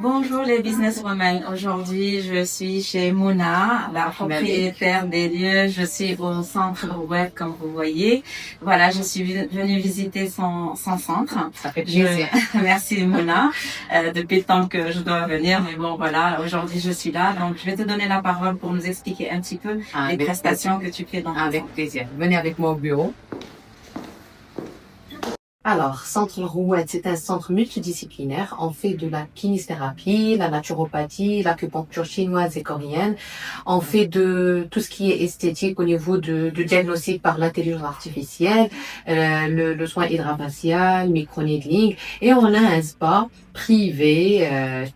Bonjour les businesswomen. Aujourd'hui, je suis chez Mouna, la propriétaire des lieux. Je suis au centre web, comme vous voyez. Voilà, je suis venue visiter son centre. Ça fait plaisir. Merci Mouna. Depuis le temps que je dois venir, mais bon, voilà, aujourd'hui je suis là. Donc, je vais te donner la parole pour nous expliquer un petit peu les prestations que tu fais dans ton centre. Avec plaisir. Venez avec moi au bureau. Alors, Centre Rouet, c'est un centre multidisciplinaire. On fait de la kinésithérapie, la naturopathie, l'acupuncture chinoise et coréenne. On fait de tout ce qui est esthétique au niveau de diagnostic par l'intelligence artificielle, le soin hydrafacial, microneedling. Et on a un spa privé,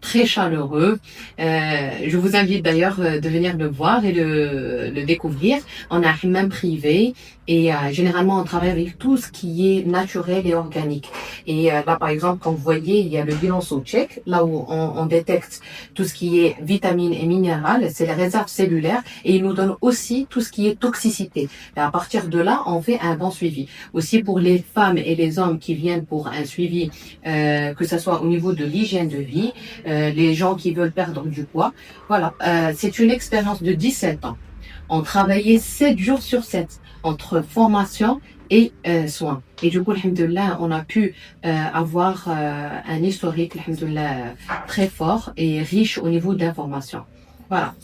très chaleureux. Je vous invite d'ailleurs de venir le voir et le découvrir. On a un hammam privé et généralement on travaille avec tout ce qui est naturel et organique. Et là par exemple, comme vous voyez, il y a le bilan SoCheck, là où on détecte tout ce qui est vitamines et minérales, c'est les réserves cellulaires, et il nous donne aussi tout ce qui est toxicité. Et à partir de là, on fait un bon suivi. Aussi pour les femmes et les hommes qui viennent pour un suivi, que ce soit au niveau de l'hygiène de vie, les gens qui veulent perdre du poids. Voilà, c'est une expérience de 17 ans. On travaillait 7 jours sur 7 entre formation et soins. Et du coup, alhamdoulilah, on a pu avoir un historique, alhamdoulilah, très fort et riche au niveau d'informations. Voilà.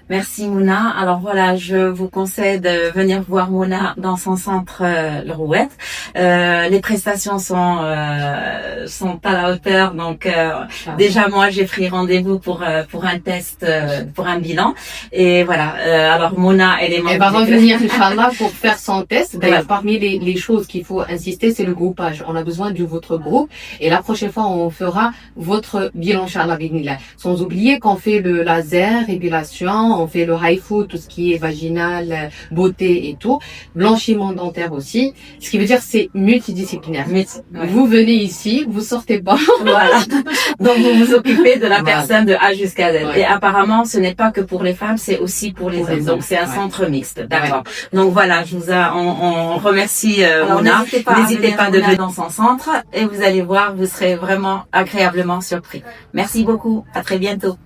Merci Mouna. Alors voilà, je vous conseille de venir voir Mouna dans son centre Le Rouet. Les prestations sont à la hauteur. Donc déjà moi j'ai pris rendez-vous pour un test, pour un bilan. Et voilà. Alors Mouna, elle va revenir inchallah pour faire son test. D'ailleurs, parmi les choses qu'il faut insister, c'est le groupage. On a besoin de votre groupe. Et la prochaine fois, on fera votre bilan inchallah bismillah. Sans oublier qu'on fait le laser, épilation. On fait le HIFU, tout ce qui est vaginal, beauté et tout. Blanchiment dentaire aussi. Ce qui veut dire c'est multidisciplinaire. Vous venez ici, vous sortez pas. Voilà. Donc vous vous occupez de la personne de A jusqu'à Z. Et apparemment, ce n'est pas que pour les femmes, c'est aussi pour les hommes. Donc c'est un centre mixte. D'accord. Donc voilà, on remercie Mouna. N'hésitez pas de venir dans son centre et vous allez voir, vous serez vraiment agréablement surpris. Merci beaucoup. À très bientôt.